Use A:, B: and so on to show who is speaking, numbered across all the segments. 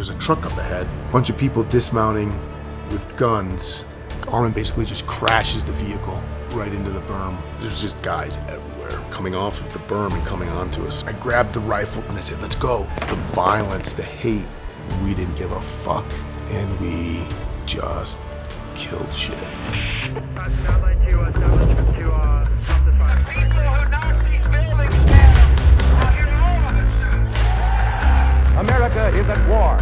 A: There's a truck up ahead, a bunch of people dismounting with guns. Armin basically just crashes the vehicle right into the berm. There's just guys everywhere coming off of the berm and coming onto us. I grabbed the rifle and I said, let's go. The violence, the hate, we didn't give a fuck. And we just killed shit.
B: America is at war.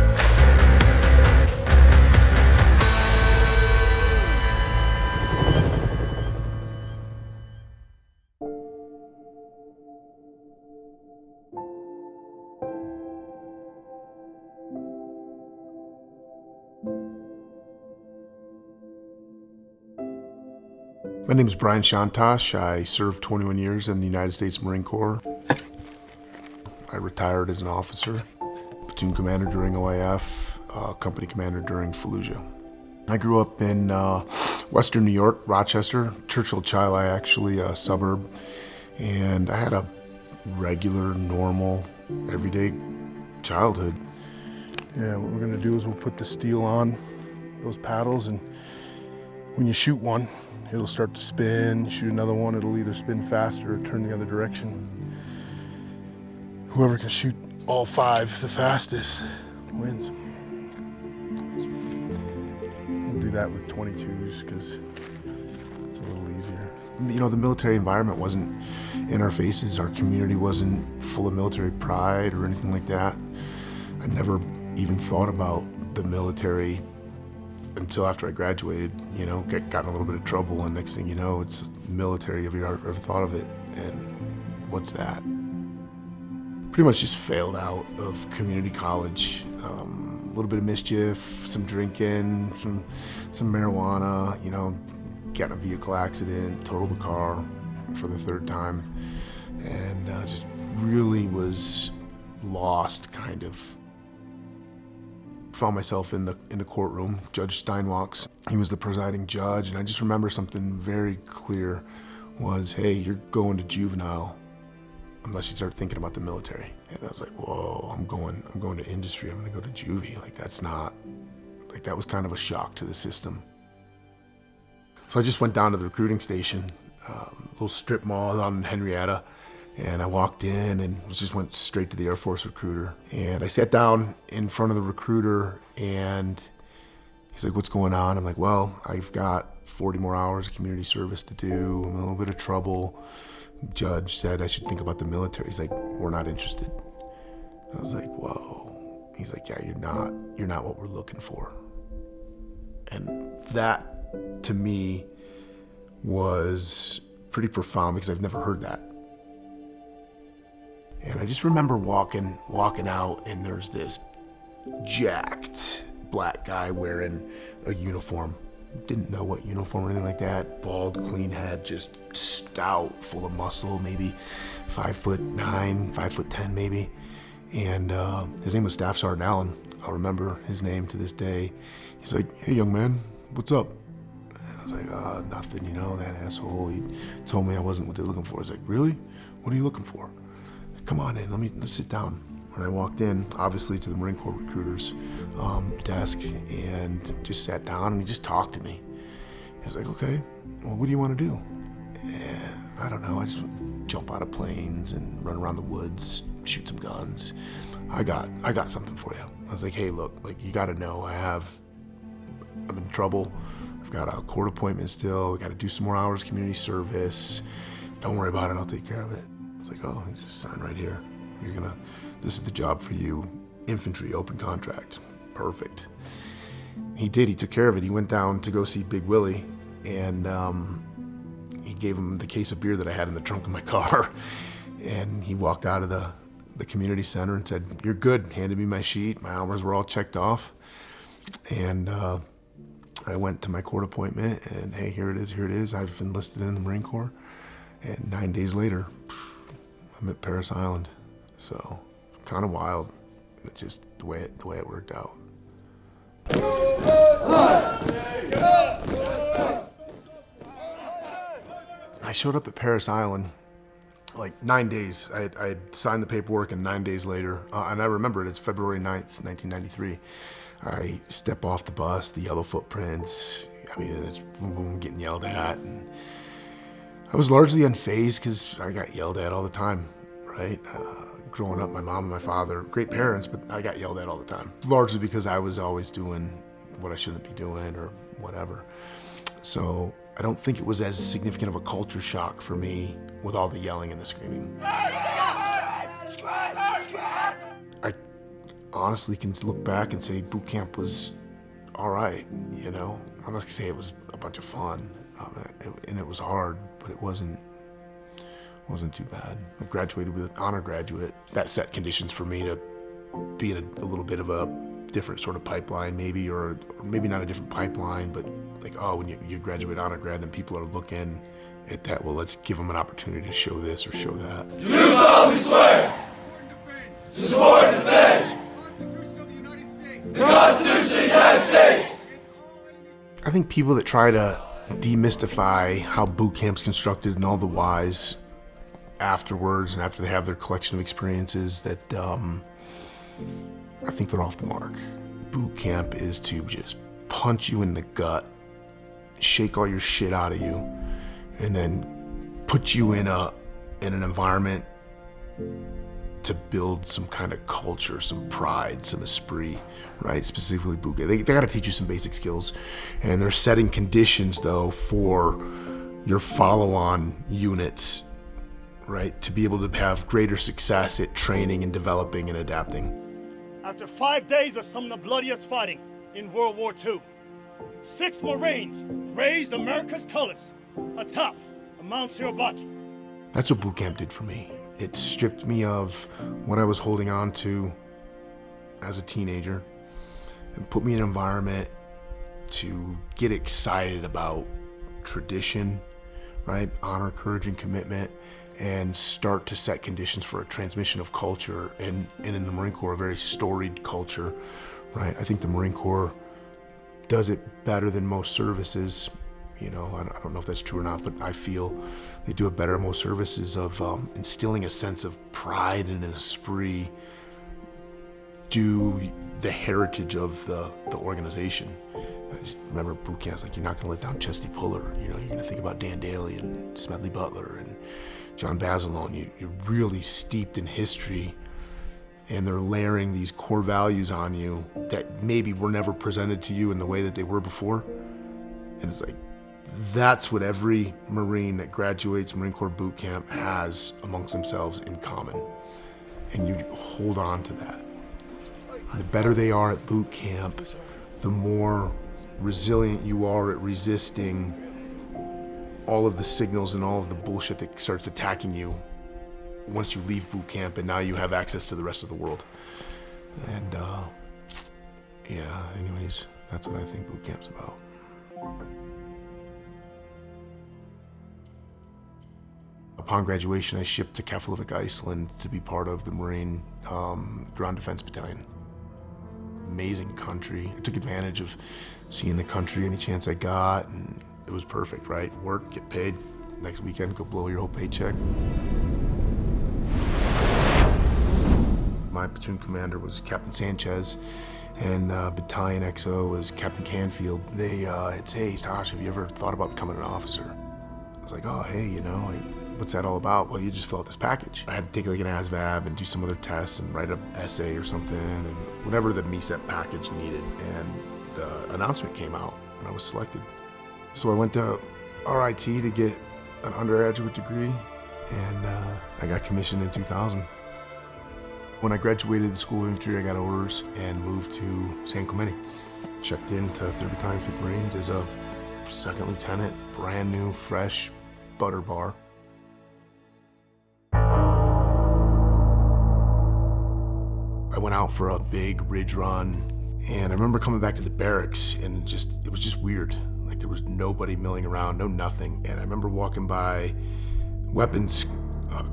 A: My name is Brian Chontosh. I served 21 years in the United States Marine Corps. I retired as an officer, platoon commander during OAF, company commander during Fallujah. I grew up in Western New York, Rochester, Churchill, Chile, actually, a suburb. And I had a regular, normal, everyday childhood. Yeah, what we're gonna do is we'll put the steel on those paddles, and when you shoot one, it'll start to spin. You shoot another one, it'll either spin faster or turn the other direction. Whoever can shoot all 5 the fastest wins. We'll do that with 22s because it's a little easier. You know, the military environment wasn't in our faces. Our community wasn't full of military pride or anything like that. I never even thought about the military until after I graduated, you know, got in a little bit of trouble, and next thing you know, it's military. Have you ever thought of it? And what's that? Pretty much just failed out of community college. A little bit of mischief, some drinking, some marijuana, you know, got in a vehicle accident, totaled the car for the 3rd time, and just really was lost, kind of. Found myself in the courtroom. Judge Steinwalks, he was the presiding judge, and I just remember something very clear was, hey, you're going to juvenile unless you start thinking about the military. And I was like, whoa, I'm going to industry, I'm gonna go to juvie. Like, that's not, like, that was kind of a shock to the system. So I just went down to the recruiting station, little strip mall on Henrietta, and I walked in and just went straight to the Air Force recruiter. And I sat down in front of the recruiter, and he's like, what's going on? I'm like, well, I've got 40 more hours of community service to do. I'm in a little bit of trouble. Judge said I should think about the military. He's like, we're not interested. I was like, whoa. He's like, yeah, you're not what we're looking for. And that, to me, was pretty profound because I've never heard that. And I just remember walking out, and there's this jacked black guy wearing a uniform. Didn't know what uniform or anything like that. Bald, clean head, just stout, full of muscle, maybe 5'9", 5'10" maybe. And his name was Staff Sergeant Allen. I'll remember his name to this day. He's like, hey, young man, what's up? And I was like, nothing, you know, that asshole. He told me I wasn't what they're looking for. I was like, really? What are you looking for? Come on in, let's sit down. When I walked in, obviously to the Marine Corps recruiter's desk, and just sat down, and he just talked to me. He was like, okay, well, what do you want to do? And I don't know, I just jump out of planes and run around the woods, shoot some guns. I got something for you. I was like, hey, look, like, you gotta know, I'm in trouble. I've got a court appointment still. I gotta do some more hours of community service. Don't worry about it, I'll take care of it. Like, oh, just sign right here. This is the job for you. Infantry, open contract. Perfect. He did, he took care of it. He went down to go see Big Willie, and he gave him the case of beer that I had in the trunk of my car. And he walked out of the community center and said, you're good. Handed me my sheet. My hours were all checked off. And I went to my court appointment, and hey, here it is. I've enlisted in the Marine Corps. And 9 days later, I'm at Parris Island. So, kind of wild. It's just the way it worked out. I showed up at Parris Island like 9 days. I had signed the paperwork, and 9 days later, and I remember it, it's February 9th, 1993. I step off the bus, the yellow footprints, I mean, it's boom, boom, getting yelled at. And I was largely unfazed because I got yelled at all the time, right? Growing up, my mom and my father, great parents, but I got yelled at all the time. Largely because I was always doing what I shouldn't be doing or whatever. So I don't think it was as significant of a culture shock for me with all the yelling and the screaming. I honestly can look back and say boot camp was all right, you know? I'm not gonna say it was a bunch of fun, and it was hard, but it wasn't too bad. I graduated with an honor graduate. That set conditions for me to be in a little bit of a different sort of pipeline maybe, or maybe not a different pipeline, but like, oh, when you graduate honor grad, then people are looking at that, well, let's give them an opportunity to show this or show that.
C: You do solemnly swear to support and defend the Constitution of the United States.
A: I think people that try to demystify how boot camp's constructed and all the whys afterwards and after they have their collection of experiences, that I think they're off the mark. Boot camp is to just punch you in the gut, shake all your shit out of you, and then put you in an environment to build some kind of culture, some pride, some esprit, right? Specifically boot camp. They got to teach you some basic skills, and they're setting conditions though for your follow-on units, right? To be able to have greater success at training and developing and adapting.
D: After 5 days of some of the bloodiest fighting in World War II, 6 Marines raised America's colors atop of Mount Suribachi.
A: That's what boot camp did for me. It stripped me of what I was holding on to as a teenager and put me in an environment to get excited about tradition, right? Honor, courage, and commitment, and start to set conditions for a transmission of culture, and in the Marine Corps, a very storied culture, right? I think the Marine Corps does it better than most services. You know, I don't know if that's true or not, but I feel they do it better than most services of instilling a sense of pride and an esprit due the heritage of the organization. I just remember boot camps, like, you're not gonna let down Chesty Puller, you know, you're gonna think about Dan Daly and Smedley Butler and John Basilone. You're really steeped in history, and they're layering these core values on you that maybe were never presented to you in the way that they were before. And it's like, that's what every Marine that graduates Marine Corps boot camp has amongst themselves in common. And you hold on to that. The better they are at boot camp, the more resilient you are at resisting all of the signals and all of the bullshit that starts attacking you once you leave boot camp and now you have access to the rest of the world. And yeah, anyways, that's what I think boot camp's about. Upon graduation, I shipped to Keflavik, Iceland to be part of the Marine Ground Defense Battalion. Amazing country. I took advantage of seeing the country any chance I got, and it was perfect, right? Work, get paid, next weekend go blow your whole paycheck. My platoon commander was Captain Sanchez, and Battalion XO was Captain Canfield. They had said, "Hey, Tosh, have you ever thought about becoming an officer?" I was like, "Oh, hey, you know, like, what's that all about?" "Well, you just fill out this package." I had to take like an ASVAB and do some other tests and write an essay or something, and whatever the MESEP package needed. And the announcement came out, and I was selected. So I went to RIT to get an undergraduate degree, and I got commissioned in 2000. When I graduated the School of Infantry, I got orders and moved to San Clemente. Checked into 3rd Battalion, 5th Marines as a second lieutenant, brand new, fresh butter bar. I went out for a big ridge run, and I remember coming back to the barracks, and it was just weird. Like, there was nobody milling around, no nothing. And I remember walking by weapons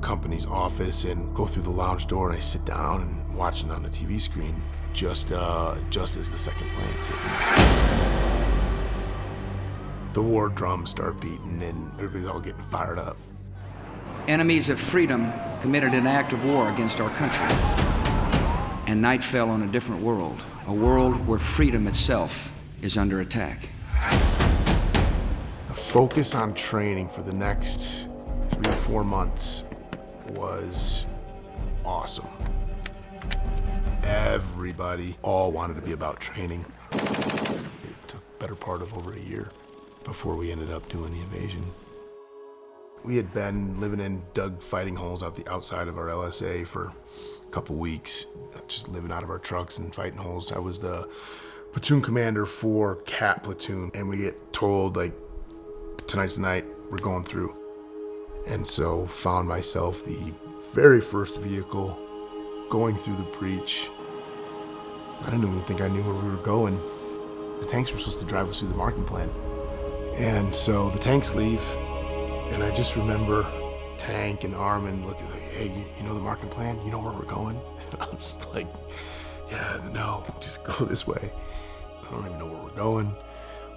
A: company's office and go through the lounge door, and I sit down and watching on the TV screen just as the second planes hit me. The war drums start beating, and everybody's all getting fired up.
E: Enemies of freedom committed an act of war against our country. And night fell on a different world, a world where freedom itself is under attack.
A: The focus on training for the next 3 to 4 months was awesome. Everybody all wanted to be about training. It took the better part of over a year before we ended up doing the invasion. We had been living in dug fighting holes out the outside of our LSA for a couple weeks, just living out of our trucks and fighting holes. I was the platoon commander for Cat Platoon, and we get told, like, tonight's the night, we're going through. And so found myself the very first vehicle going through the breach. I didn't even think I knew where we were going. The tanks were supposed to drive us through the marking plan. And so the tanks leave, and I just remember Tank and Armin looking like, hey, you know the marking plan? You know where we're going? And I was like, yeah, no, just go this way. I don't even know where we're going.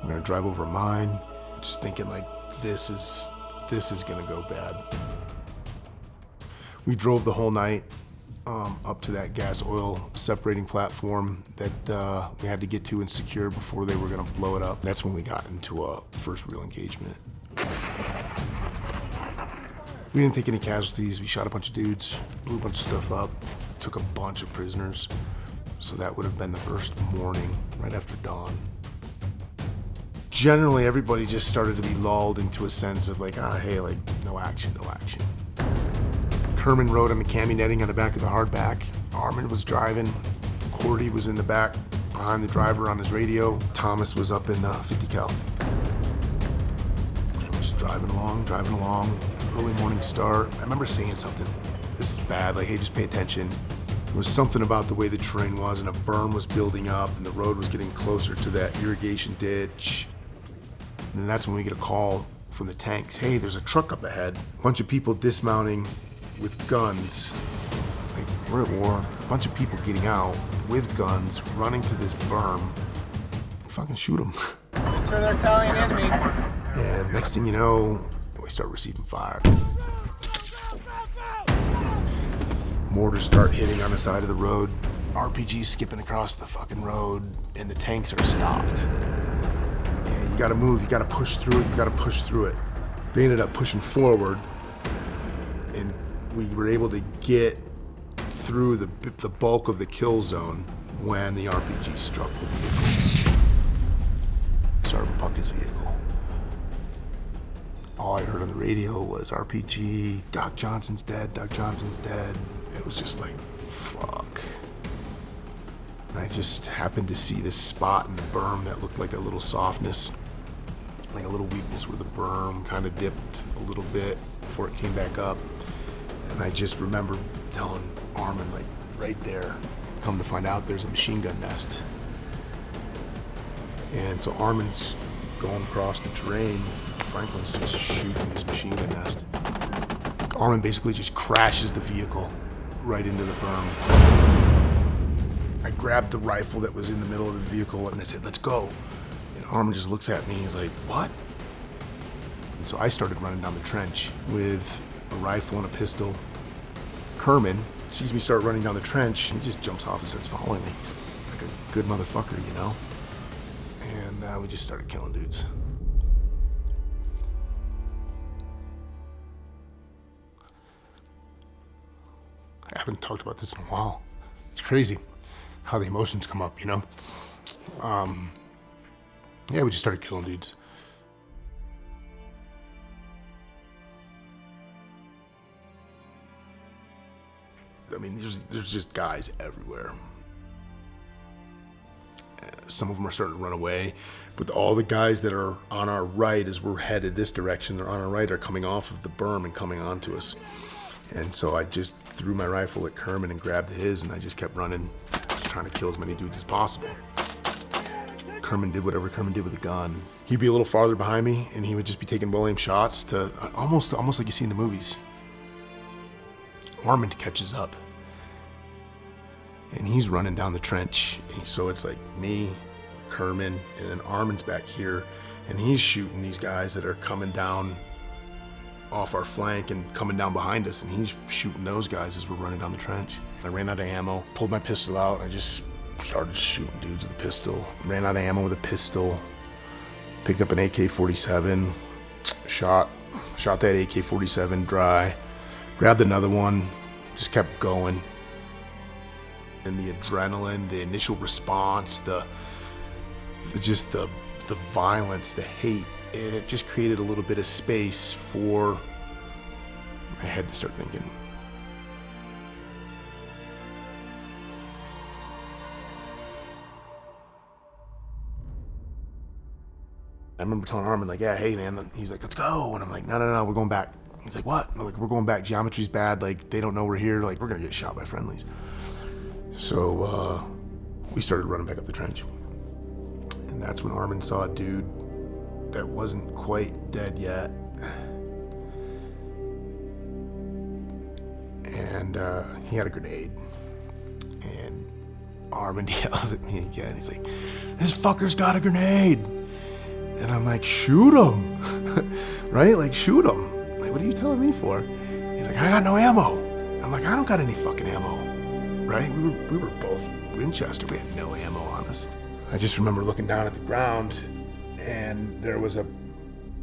A: We're gonna drive over a mine. Just thinking like, this is gonna go bad. We drove the whole night up to that gas oil separating platform that we had to get to and secure before they were gonna blow it up. That's when we got into a first real engagement. We didn't take any casualties. We shot a bunch of dudes, blew a bunch of stuff up, took a bunch of prisoners. So that would have been the first morning, right after dawn. Generally, everybody just started to be lulled into a sense of like, hey, like, no action, no action. Kerman rode on the cami netting on the back of the hardback. Armin was driving. Cordy was in the back behind the driver on his radio. Thomas was up in 50 cal. And we're just driving along. Early morning start. I remember saying something. This is bad, like, hey, just pay attention. There was something about the way the terrain was, and a berm was building up, and the road was getting closer to that irrigation ditch. And that's when we get a call from the tanks. Hey, there's a truck up ahead. A bunch of people dismounting with guns. Like, we're at war. A bunch of people getting out with guns, running to this berm. Fucking shoot them.
F: Sir, they're Italian enemy.
A: And next thing you know, we start receiving fire. Mortars start hitting on the side of the road. RPGs skipping across the fucking road, and the tanks are stopped. And you gotta move, you gotta push through it, They ended up pushing forward, and we were able to get through the bulk of the kill zone when the RPG struck the vehicle. Sergeant Puckett's vehicle. All I heard on the radio was RPG, Doc Johnson's dead. It was just like, fuck. And I just happened to see this spot in the berm that looked like a little softness, like a little weakness where the berm kind of dipped a little bit before it came back up. And I just remember telling Armin, like, right there, come to find out there's a machine gun nest. And so Armin's going across the terrain, Franklin's just shooting this machine gun nest. Armin basically just crashes the vehicle right into the berm. I grabbed the rifle that was in the middle of the vehicle and I said, let's go. And Armin just looks at me, he's like, what? And so I started running down the trench with a rifle and a pistol. Kerman sees me start running down the trench, and he just jumps off and starts following me. Like a good motherfucker, you know? And we just started killing dudes. I haven't talked about this in a while. It's crazy how the emotions come up, you know? Yeah, we just started killing dudes. I mean, there's just guys everywhere. Some of them are starting to run away, but all the guys that are on our right as we're headed this direction, they're on our right, are coming off of the berm and coming onto us. And so I just threw my rifle at Kerman and grabbed his, and I just kept running, just trying to kill as many dudes as possible. Kerman did whatever Kerman did with a gun. He'd be a little farther behind me, and he would just be taking well-aimed shots to almost like you see in the movies. Armin catches up, and he's running down the trench. And so it's like me, Kerman, and then Armin's back here, and he's shooting these guys that are coming down off our flank and coming down behind us, and he's shooting those guys as we're running down the trench. I ran out of ammo, pulled my pistol out, and I just started shooting dudes with a pistol. Ran out of ammo with a pistol, picked up an AK-47, shot that AK-47 dry, grabbed another one, just kept going. And the adrenaline, the initial response, the violence, the hate, it just created a little bit of space for my head to start thinking. I remember telling Armin, like, yeah, hey man, he's like, let's go. And I'm like, no, we're going back. He's like, what? I'm like, we're going back, geometry's bad, like, they don't know we're here, like, we're gonna get shot by friendlies. So we started running back up the trench. And that's when Armin saw a dude that wasn't quite dead yet. And he had a grenade. And Armin yells at me again. He's like, this fucker's got a grenade. And I'm like, shoot him. Right? Like, shoot him. Like, what are you telling me for? He's like, I got no ammo. I'm like, I don't got any fucking ammo. Right? We were both Winchester. We had no ammo on us. I just remember looking down at the ground, and there was a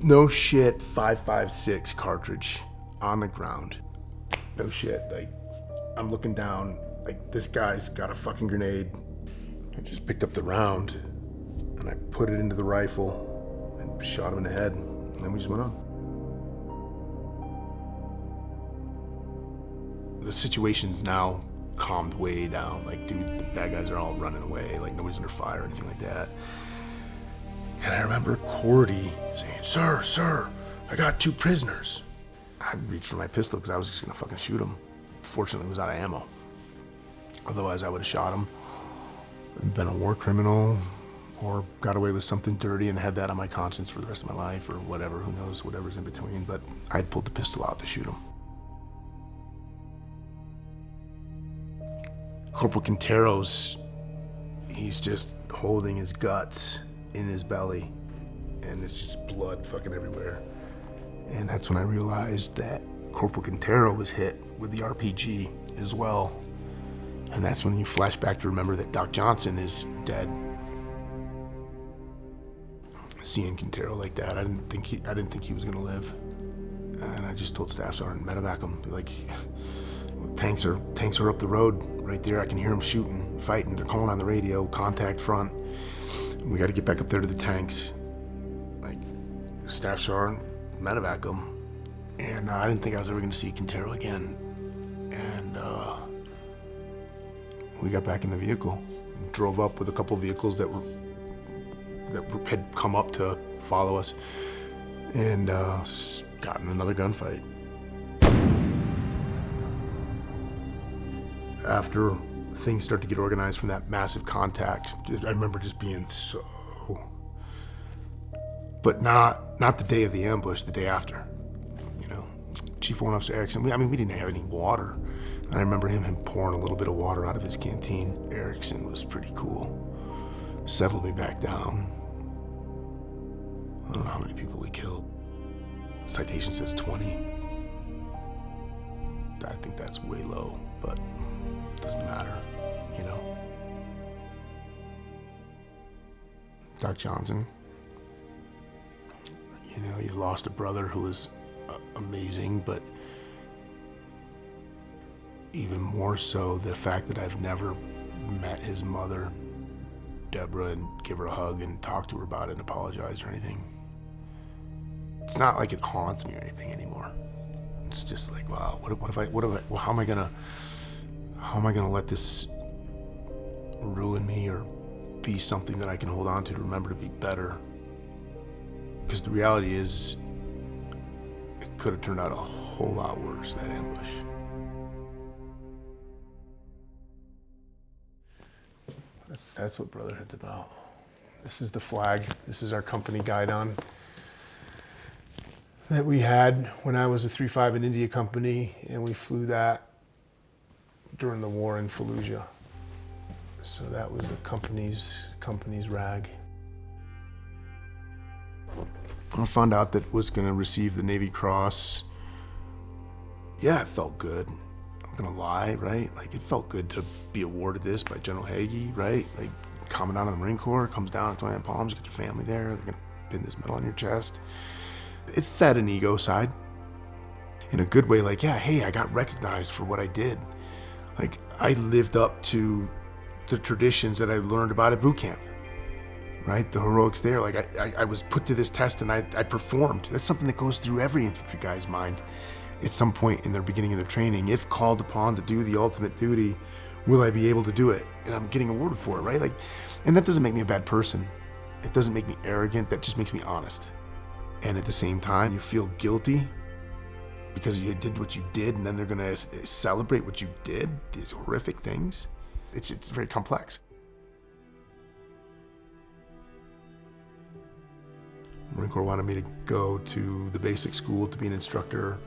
A: no shit 5.56 cartridge on the ground. No shit. Like, I'm looking down, like, this guy's got a fucking grenade. I just picked up the round, and I put it into the rifle and shot him in the head, and then we just went on. The situation's now calmed way down. Like, dude, the bad guys are all running away. Like, nobody's under fire or anything like that. And I remember Cordy saying, sir, I got 2 prisoners. I reached for my pistol because I was just gonna fucking shoot him. Fortunately, it was out of ammo. Otherwise, I would have shot him, been a war criminal, or got away with something dirty and had that on my conscience for the rest of my life, or whatever, who knows, whatever's in between. But I pulled the pistol out to shoot him. Corporal Quintero's, he's just holding his guts in his belly, and it's just blood fucking everywhere. And that's when I realized that Corporal Quintero was hit with the RPG as well. And that's when you flash back to remember that Doc Johnson is dead. Seeing Quintero like that, I didn't think he was gonna live. And I just told Staff Sergeant medevac him, like, tanks are up the road right there. I can hear them shooting, fighting. They're calling on the radio, contact front. We got to get back up there to the tanks. Like, Staff Sergeant medevac him, and I didn't think I was ever going to see Quintero again. And we got back in the vehicle, drove up with a couple vehicles that had come up to follow us, and got in another gunfight. After things start to get organized from that massive contact, I remember just being so, but not the day of the ambush, the day after. You know, Chief Warrant Officer Erickson, we didn't have any water. And I remember him pouring a little bit of water out of his canteen. Erickson was pretty cool. Settled me back down. I don't know how many people we killed. Citation says 20. I think that's way low, but it doesn't matter, you know. Doc Johnson, you know, you lost a brother who was amazing, but even more so the fact that I've never met his mother, Deborah, and give her a hug and talk to her about it and apologize or anything. It's not like it haunts me or anything anymore. It's just like, wow, how am I gonna let this ruin me or be something that I can hold on to remember to be better? Because the reality is, it could have turned out a whole lot worse, that ambush. That's what Brotherhood's about. This is the flag. This is our company guidon that we had when I was a 3-5 in India Company, and we flew that during the war in Fallujah. So that was the company's rag. When I found out that was going to receive the Navy Cross Yeah, it felt good. I'm not gonna lie, right? Like, it felt good to be awarded this by General Hagee, right? Like, Commandant of the Marine Corps comes down at 29 Palms, you got your family there, they're gonna pin this medal on your chest. It fed an ego side in a good way, like, yeah, hey, I got recognized for what I did. Like, I lived up to the traditions that I learned about at boot camp, right? The heroics there, like, I was put to this test and I performed. That's something that goes through every infantry guy's mind at some point in their beginning of their training. If called upon to do the ultimate duty, will I be able to do it? And I'm getting awarded for it, right? Like, and that doesn't make me a bad person. It doesn't make me arrogant. That just makes me honest. And at the same time, you feel guilty because you did what you did, and then they're gonna celebrate what you did, these horrific things. It's very complex. The Marine Corps wanted me to go to the basic school to be an instructor.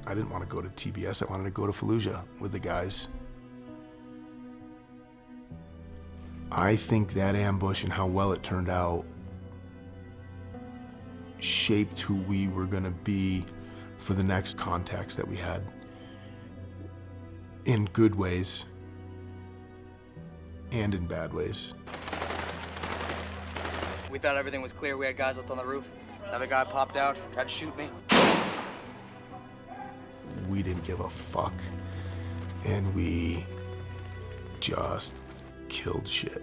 A: I didn't want to go to TBS, I wanted to go to Fallujah with the guys. I think that ambush and how well it turned out shaped who we were gonna be for the next contacts that we had, in good ways and in bad ways.
G: We thought everything was clear. We had guys up on the roof. Another guy popped out, tried to shoot me.
A: We didn't give a fuck, and we just killed shit.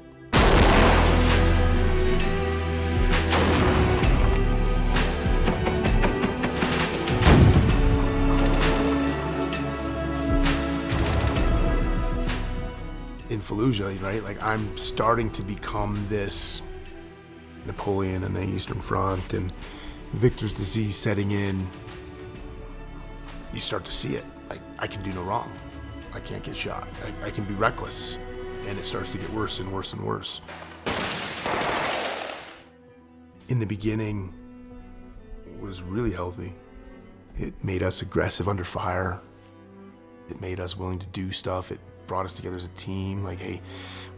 A: In Fallujah, right, like, I'm starting to become this Napoleon in the Eastern Front, and Victor's disease setting in. You start to see it. Like, I can do no wrong. I can't get shot. I can be reckless. And it starts to get worse and worse and worse. In the beginning, it was really healthy. It made us aggressive under fire. It made us willing to do stuff. It brought us together as a team. Like, hey,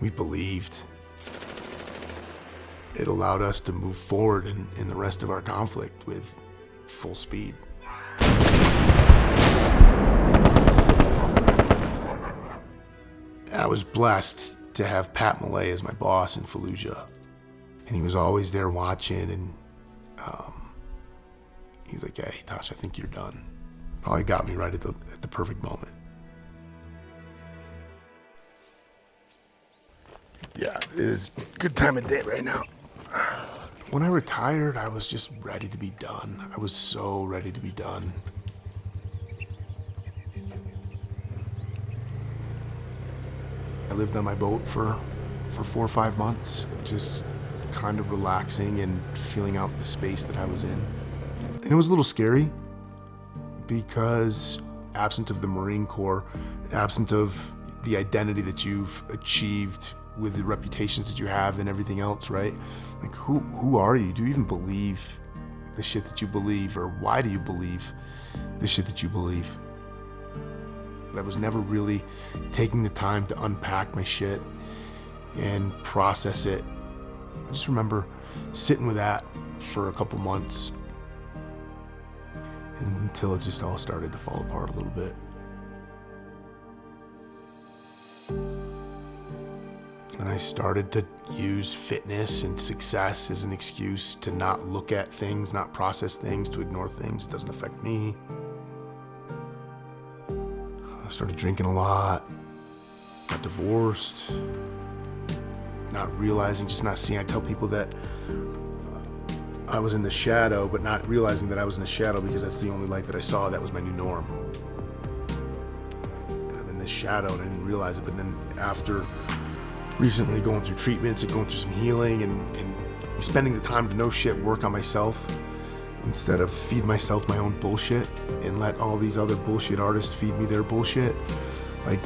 A: we believed. It allowed us to move forward in the rest of our conflict with full speed. I was blessed to have Pat Millay as my boss in Fallujah. And he was always there watching, and he was like, hey, Tosh, I think you're done. Probably got me right at the perfect moment. Yeah, it is a good time of day right now. When I retired, I was just ready to be done. I was so ready to be done. I lived on my boat for 4 or 5 months, just kind of relaxing and feeling out the space that I was in. And it was a little scary because absent of the Marine Corps, absent of the identity that you've achieved with the reputations that you have and everything else, right? Like, who are you? Do you even believe the shit that you believe, or why do you believe the shit that you believe? But I was never really taking the time to unpack my shit and process it. I just remember sitting with that for a couple months until it just all started to fall apart a little bit. And I started to use fitness and success as an excuse to not look at things, not process things, to ignore things. It doesn't affect me. I started drinking a lot, got divorced, not realizing, just not seeing. I tell people that I was in the shadow, but not realizing that I was in the shadow because that's the only light that I saw. That was my new norm. And I'm in this shadow and I didn't realize it, but then after recently going through treatments and going through some healing and spending the time to no shit work on myself instead of feed myself my own bullshit and let all these other bullshit artists feed me their bullshit, like,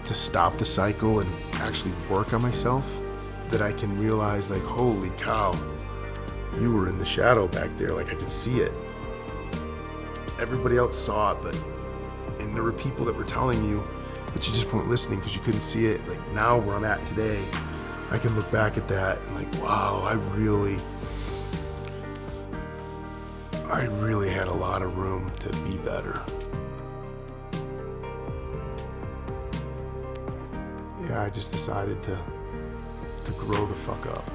A: to stop the cycle and actually work on myself, that I can realize, like, holy cow, you were in the shadow back there. Like, I could see it. Everybody else saw it, and there were people that were telling you, but you just weren't listening because you couldn't see it. Like, now where I'm at today, I can look back at that and, like, wow, I really had a lot of room to be better. Yeah, I just decided to grow the fuck up.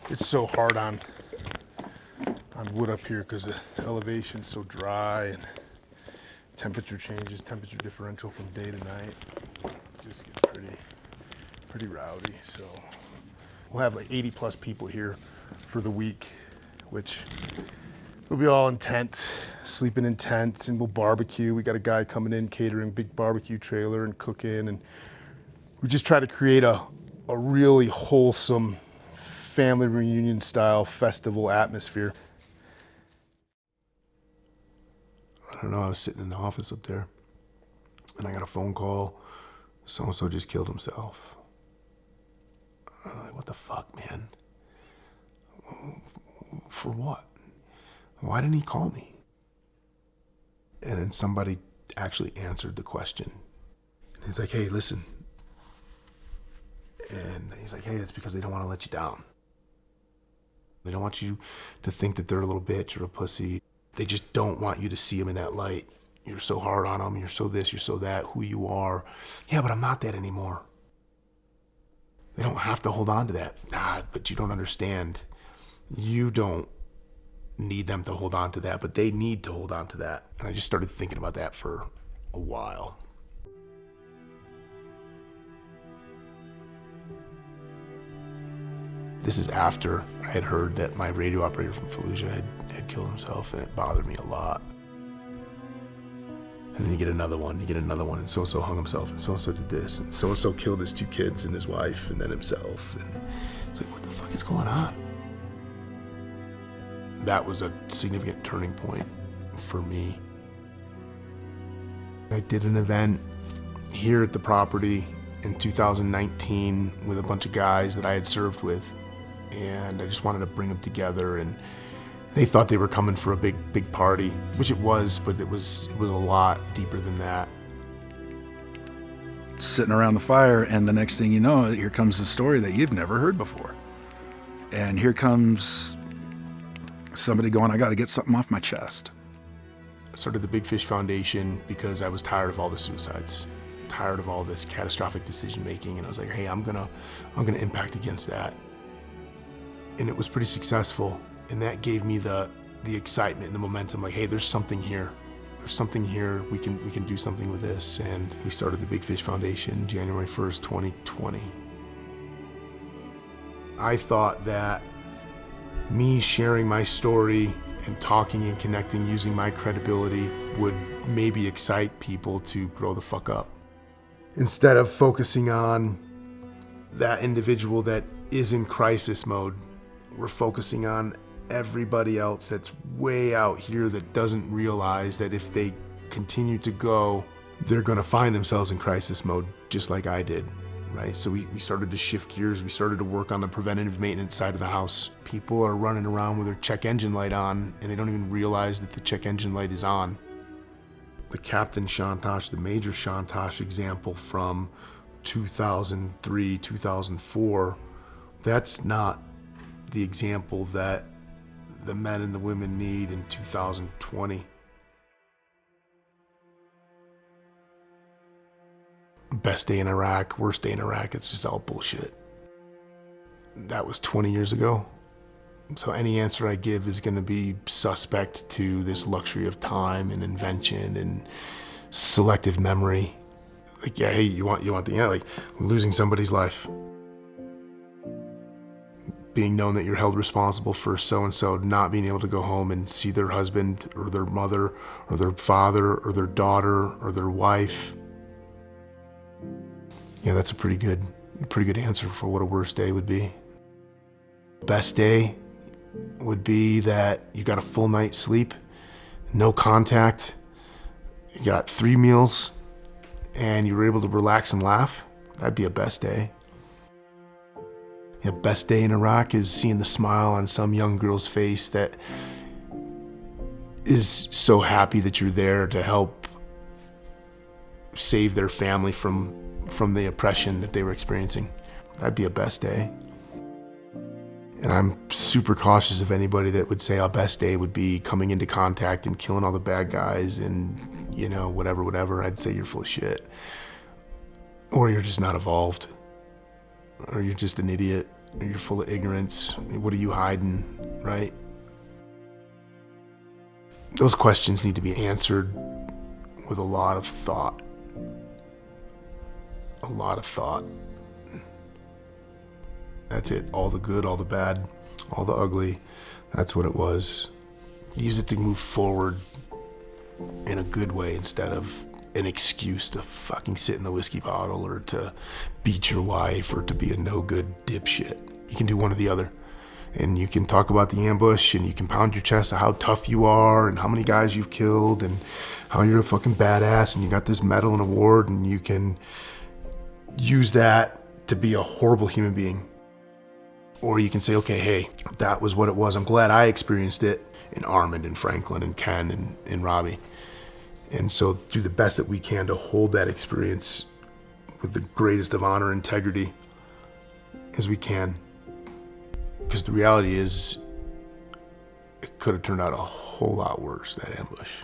A: It's so hard on wood up here because the elevation's so dry and temperature changes, temperature differential from day to night. It just gets pretty rowdy. So we'll have like 80 plus people here for the week, which will be all in tents, sleeping in tents, and we'll barbecue. We got a guy coming in catering big barbecue trailer and cooking, and we just try to create a really wholesome family reunion style festival atmosphere. I don't know, I was sitting in the office up there and I got a phone call, so-and-so just killed himself. I'm like, what the fuck, man? For what? Why didn't he call me? And then somebody actually answered the question. And he's like, hey, listen. And he's like, hey, it's because they don't want to let you down. They don't want you to think that they're a little bitch or a pussy. They just don't want you to see them in that light. You're so hard on them, you're so this, you're so that, who you are. Yeah, but I'm not that anymore. They don't have to hold on to that. Nah, but you don't understand. You don't need them to hold on to that, but they need to hold on to that. And I just started thinking about that for a while. This is after I had heard that my radio operator from Fallujah had killed himself, and it bothered me a lot. And then you get another one, and so-and-so hung himself, and so-and-so did this, and so-and-so killed his 2 kids and his wife, and then himself. And it's like, what the fuck is going on? That was a significant turning point for me. I did an event here at the property in 2019 with a bunch of guys that I had served with, and I just wanted to bring them together, and they thought they were coming for a big party, which it was, but it was a lot deeper than that.
H: Sitting around the fire, and the next thing you know, here comes a story that you've never heard before. And here comes somebody going, I got to get something off my chest.
A: I started the Big Fish Foundation because I was tired of all the suicides, tired of all this catastrophic decision making, and I was like, hey, I'm gonna impact against that. And it was pretty successful, and that gave me the excitement and the momentum, like, hey, there's something here. There's something here, we can do something with this. And we started the Big Fish Foundation January 1st, 2020. I thought that me sharing my story and talking and connecting using my credibility would maybe excite people to grow the fuck up. Instead of focusing on that individual that is in crisis mode, we're focusing on everybody else that's way out here that doesn't realize that if they continue to go, they're gonna find themselves in crisis mode, just like I did, right? So we started to shift gears. We started to work on the preventative maintenance side of the house. People are running around with their check engine light on, and they don't even realize that the check engine light is on. The Captain Chontosh, the Major Chontosh example from 2003, 2004, that's not the example that the men and the women need in 2020. Best day in Iraq, worst day in Iraq, it's just all bullshit. That was 20 years ago. So any answer I give is gonna be suspect to this luxury of time and invention and selective memory. Like, yeah, hey, you want the, yeah, like losing somebody's life. Being known that you're held responsible for so-and-so not being able to go home and see their husband or their mother or their father or their daughter or their wife. Yeah, that's a pretty good answer for what a worst day would be. Best day would be that you got a full night's sleep, no contact, you got 3 meals, and you were able to relax and laugh. That'd be a best day. Yeah, best day in Iraq is seeing the smile on some young girl's face that is so happy that you're there to help save their family from the oppression that they were experiencing. That'd be a best day. And I'm super cautious of anybody that would say our best day would be coming into contact and killing all the bad guys and, you know, whatever. I'd say you're full of shit. Or you're just not evolved. Or you're just an idiot. Or you're full of ignorance. What are you hiding, right? Those questions need to be answered with a lot of thought. A lot of thought. That's it. All the good, all the bad, all the ugly. That's what it was. Use it to move forward in a good way instead of an excuse to fucking sit in the whiskey bottle or to beat your wife or to be a no-good dipshit. You can do one or the other. And you can talk about the ambush and you can pound your chest of how tough you are and how many guys you've killed and how you're a fucking badass and you got this medal and award, and you can use that to be a horrible human being. Or you can say, okay, hey, that was what it was. I'm glad I experienced it in Armand and Franklin and Ken and Robbie. And so do the best that we can to hold that experience with the greatest of honor and integrity as we can. Because the reality is, it could have turned out a whole lot worse, that ambush.